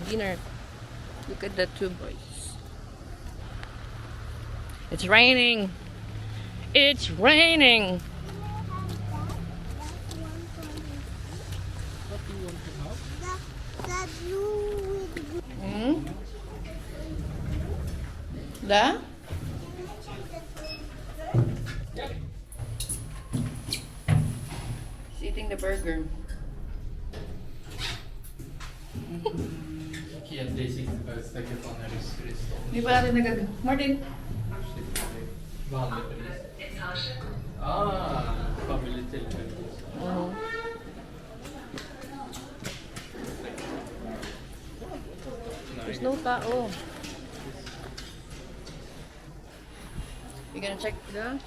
dinner. Look at the two boys. It's raining. It's raining. What do you want to have? That blue with blue. Hmm? Da? He's eating the burger. IKEA 365 stycket on a restaurang. Di ba natin Martin? Vanlig pris. Familjetillfälle. Oo. There's no tao. You gonna check the?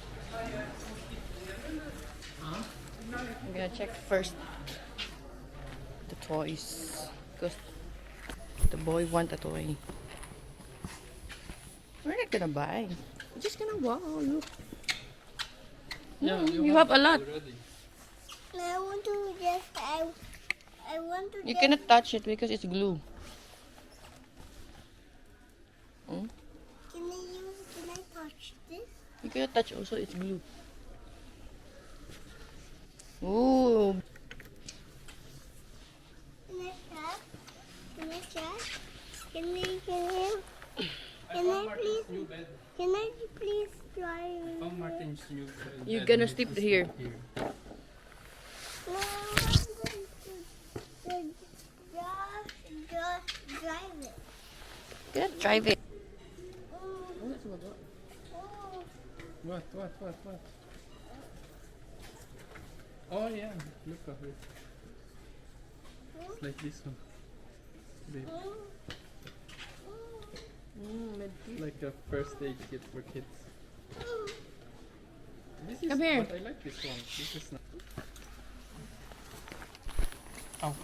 Huh? I'm gonna check first the toys because the boy want a toy. We're not gonna buy. We're just gonna wow. Look, Yeah, you have a lot. already. I want to just I want to You just cannot touch it because it's glue. Hmm? can I touch this? You cannot touch also. It's glue. Ooh. Can I check? Can I check? Can I please New bed. can I please try? Found Martin's new bed. You're gonna sleep here. No, I want them to just drive it. You cannot drive it. Oh, oh. What? Oh yeah, look at it. It's like this one. Babe. Like a first aid kit for kids. This is Come here. But I like this one. This is not. Oh.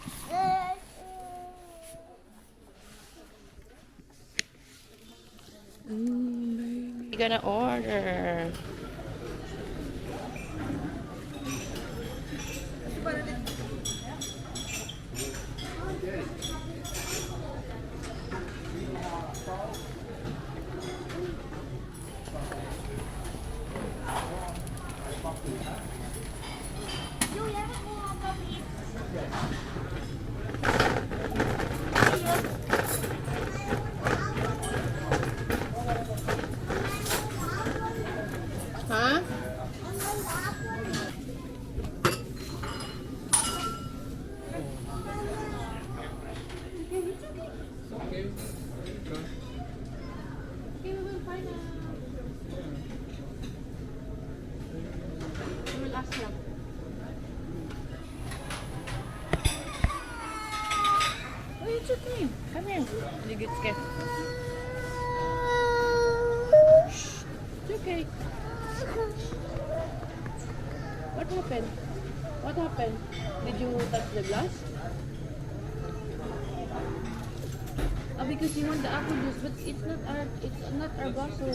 You're gonna order. Huh? Okay. We will ask him. Oh, it's okay. Come here. You get scared. Shh. It's okay. What happened? What happened? Did you touch the glass? Oh, because you want the apple juice, but it's not our bottle.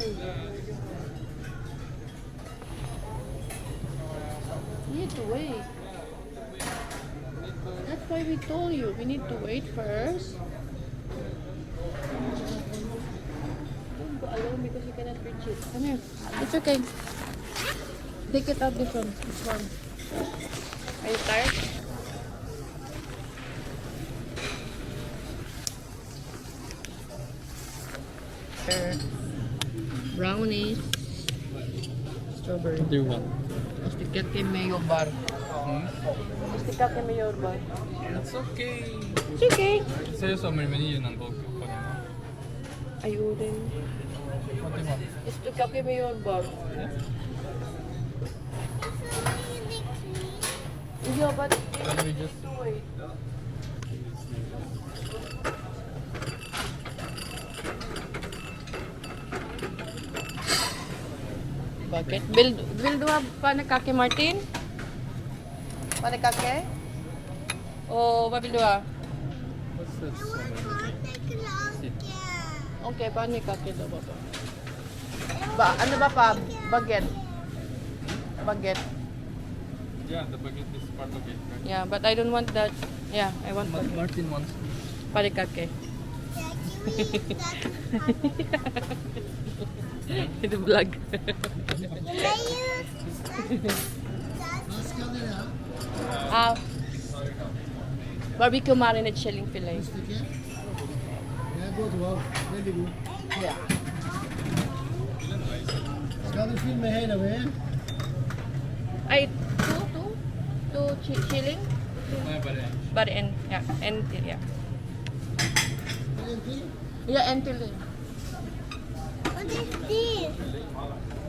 You need to wait. That's why we told you. We need to wait first. Don't go alone because you cannot reach it. Come here. It's okay. Take it out this one. This one. Are you tired? Brownies. Strawberry. What do you want? Masticate mayo bar. Masticate mayo bar. It's okay. It's okay. Sa'yo sa may menu ng Goku ko naman. Ayun. What do you want? Masticate mayo bar. Yeah, but Can we just... wait. Bakit? Bill do have panekake, Martin? Panekake? O babil do ha? What's this? Okay, panekake daw ba? Ano ba pa? Baguette. Baguette. Yeah, the baguette is part of it, right? Yeah, but I don't want that. Yeah, I want Martin wants. panekake. Ito vlog. Can I use Ah, barbecue marinade shilling fillet. Yeah, good work. Very good. Yeah. Ska du filma hela vägen? Ay, two shilling? Nej, bara en. But and yeah, and yeah. En till? Yeah, and till What is this?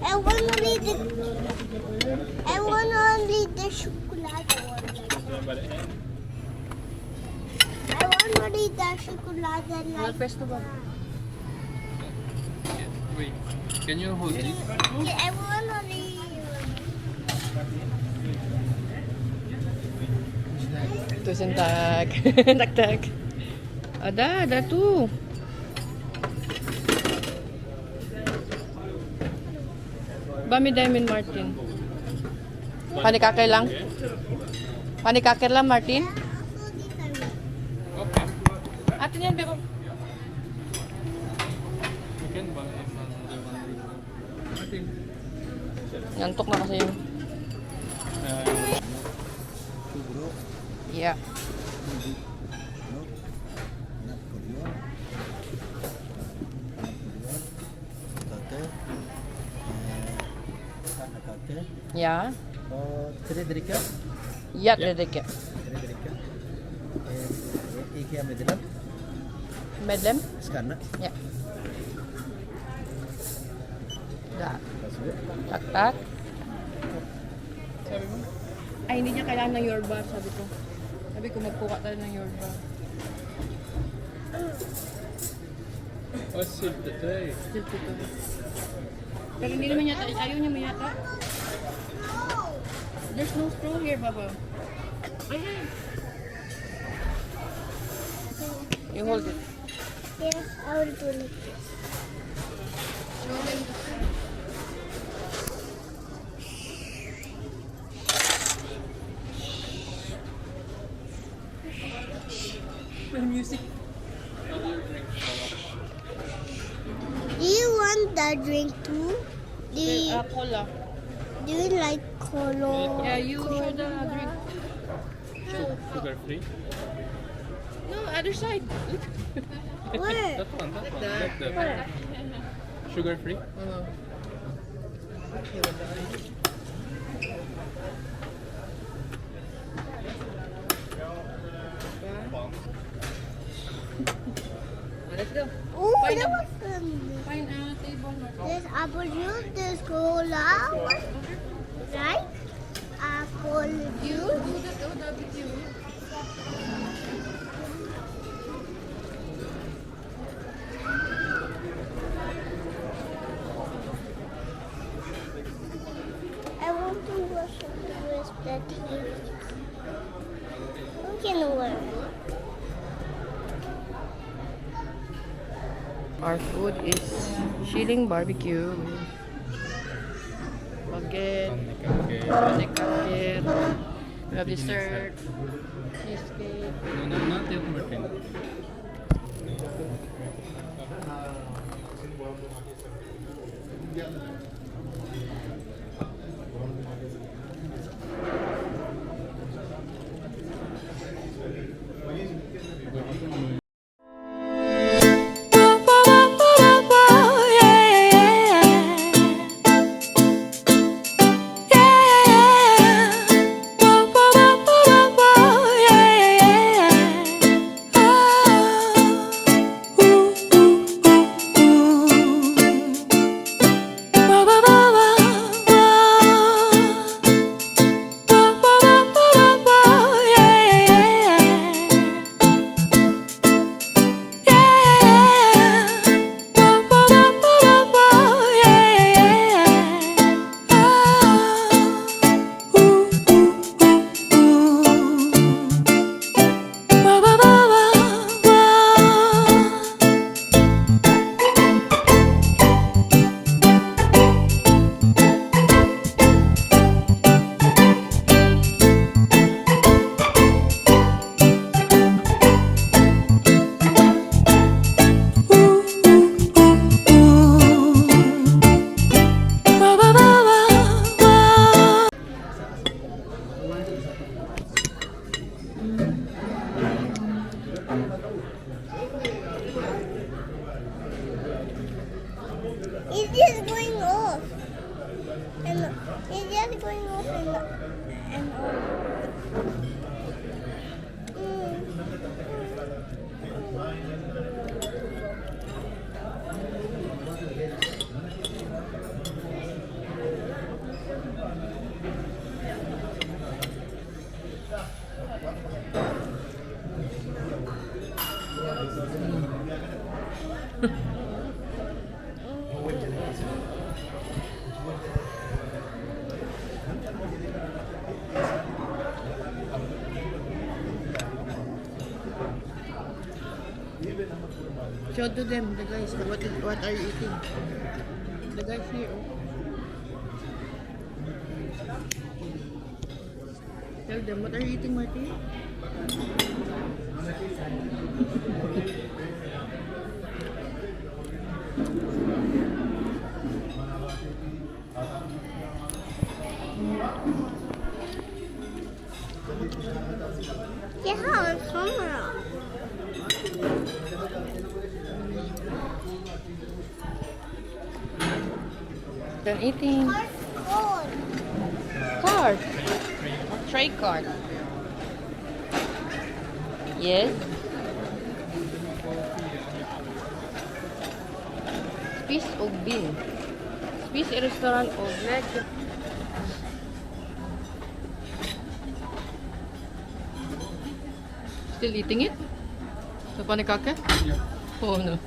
I want only the chocolate one. Nej, bara en. I want only the chocolate Well, like. pesto ba? Wait, can you hold it? I want only. Tusen tak. Tak. Ada tu. Bami Diamond Martin. Panikakir lang? Panikakir lang, Martin? Okay. Atin yan, bebo. You can buy another one. I think. Ngantok na kasi yung... Yeah. Ja. Tre dricker. Ja, det räcker. Tre dricker. IKEA medlem. Medlem? Skanna. Ja. Da. Varsågod. Tak. Ay, hindi niya kailangan ng your bar, sabi ko. Sabi ko, magkuha tayo ng your bar. Oh, silk the tray. Still dito. Pero hindi naman yata, ayaw niya mo yata. There's no straw here, Baba. Ayan. You hold it. Yes, I will do it. Show them the straw. May music. Do you want the drink too? Cola. Do you like cola? Yeah, you show the drink. Show. Sugar free? No, other side. Look. Where? That one. that. Like that. Sugar free? Let's go. Oh, Find that a- was fun. Find a table. There's apple juice, there's cola, right? Apple You juice. do that. Oh, that'd be cute. I want to wash with that. Who can wear? Our food is shilling barbecue. Baguette, panikakir, we have dessert, cheesecake. No, not yet, Martin. It's just going off. And it's just going off and on. Show to them, the guys, what are you eating? The guys here. Tell them, what are you eating, Marty? Yeah, it's camera. They're eating Card. card. Tray card. Yes. Spis o bean. Spis restaurant o leg. Still eating it? So panikake? Yeah. Oh no.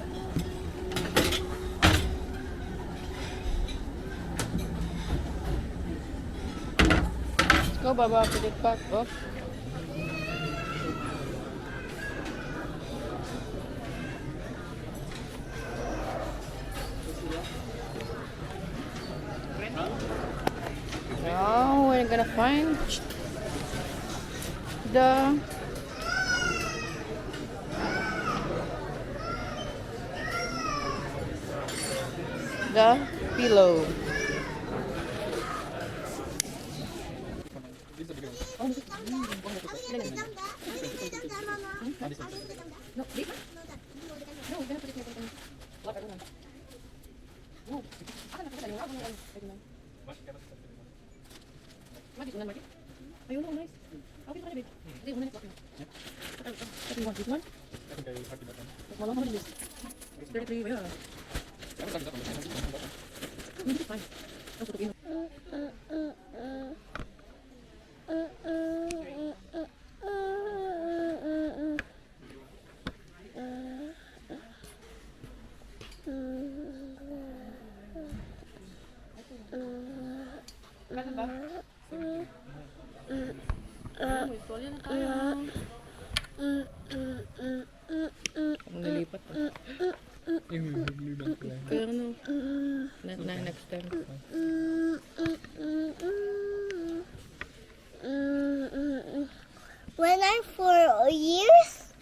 Go, Baba, put it back up. Now we're gonna find the pillow. This is the bigger one. No, this one? No, we're gonna put it here. What are you doing? No. Akan ako sa kanila. Mas kaya mas kaya. Magis unan, Marty? Ayun, no, nice. Okay, so babe. Hindi, unan ito. Yeah. What do you want? This one? I think I happy that one. Mas malong, how much is this? 33, yeah. I was like that one. No, this is fine. I'll put it in. Ganun ba? May istorya na tayo. Ang nalipat pa. Yung blue lang pala. Pero ano, next time. When I'm 4 years,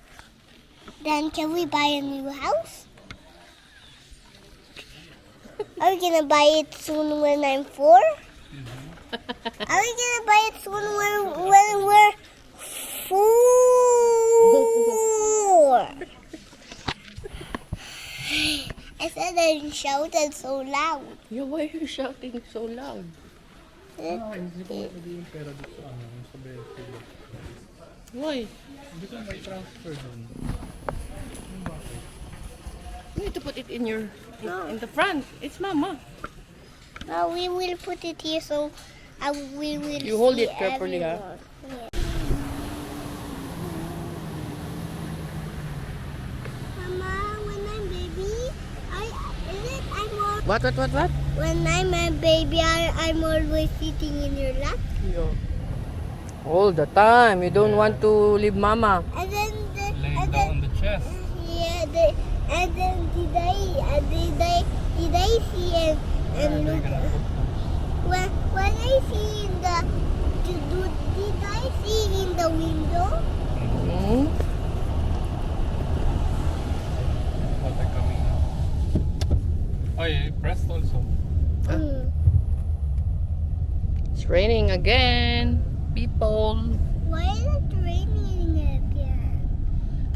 then can we buy a new house? Are we gonna buy it soon when I'm 4? Are we gonna buy it soon when we're 4? I said I shouted so loud. Yo, why are you shouting so loud? Ah, hindi ko mapagay yung pera dito sa ano, sa Bethel. Why? Hindi ko may transfer dun. Yung bakit? You need to put it in your in the front. It's mama. Now we will put it here so we will You hold see it carefully, huh? everyone. Yeah. Mama, when I'm baby, What? when I'm a baby, I'm always sitting in your lap. Yo. All the time. You don't want to leave mama. And then Laying down on the chest. yeah, and then did I see and look when I see in the did I see in the window? Hmm? What are coming now? Oh yeah, pressed also. Mm. It's raining again. People. Why is it raining again?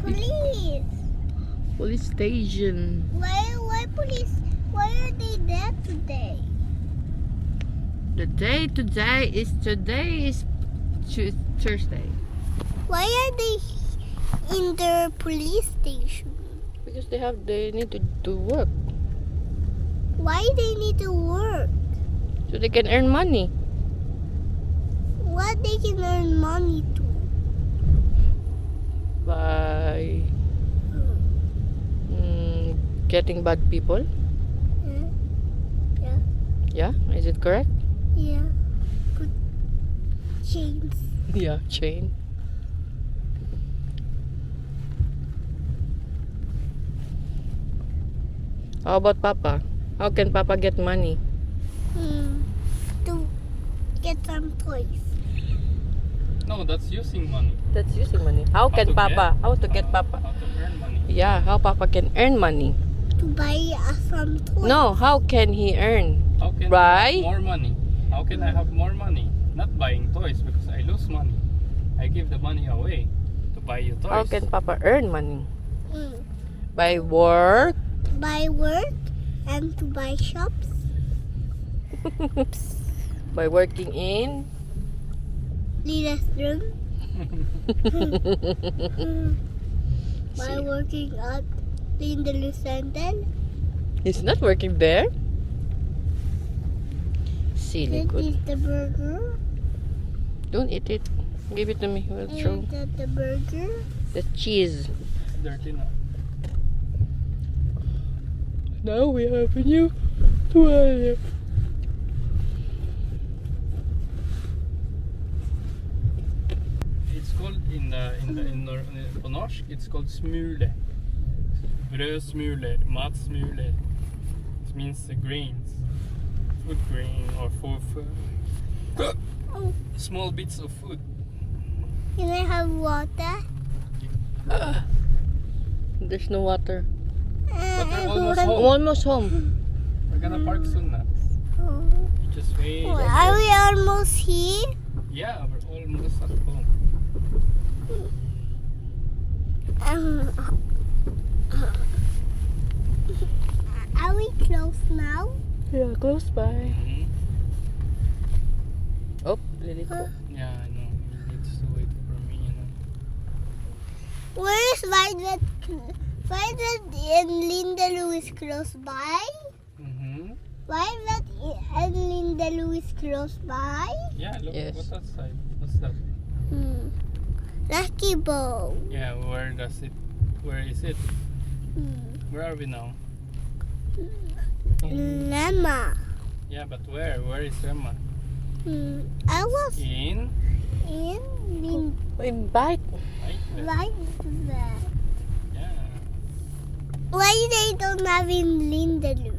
Police! Police station. Why police? Why are they there today? The day today is Thursday. Why are they in the police station? Because they need to do work. Why they need to work? So they can earn money. What they can earn money to? By getting bad people. Yeah. Yeah, is it correct? Yeah. Put chains. Yeah, chain. How about Papa? How can Papa get money? To get some toys. No, that's using money. That's using money. How can to Papa? get? How to get Papa? How to earn money. Yeah, how Papa can earn money? To buy some toys. No, how can he earn? How can I Right? have more money? How can I have more money? Not buying toys because I lose money. I give the money away to buy you toys. How can Papa earn money? Mm. By work? Buy work and to buy shops. By working in? Lila's room. By working at Linda Lucendel. He's not working there. Silly That good. is the burger. Don't eat it. Give it to me. We'll throw And that the burger. the cheese. It's dirty now. Now we have a new toilet. It's called in på norsk. It's called smule. Brødsmuler, matsmuler. It means the grains, food grain or Oh, small bits of food. can I have water? There's no water. But they're I almost want- home. Almost home. We're gonna park soon now. Oh. You just wait. Are we almost here? Yeah, we're almost at home. Um, are we close now? Yeah, close by. Mhm. Oh, let it go. Yeah, I know. He needs to wait for me, you know. Where is Violet? Violet and Linda Lewis close by? Mm-hmm. Violet and Linda Lewis close by? Yeah, look Yes. what's outside. What's that? Lucky Bow. Yeah, where is it? Hmm. Where are we now? Lemma. Yeah, but where? Where is Emma? I was In? in Bite. Right there. right there. Yeah. Why they don't have in Linda Lewis?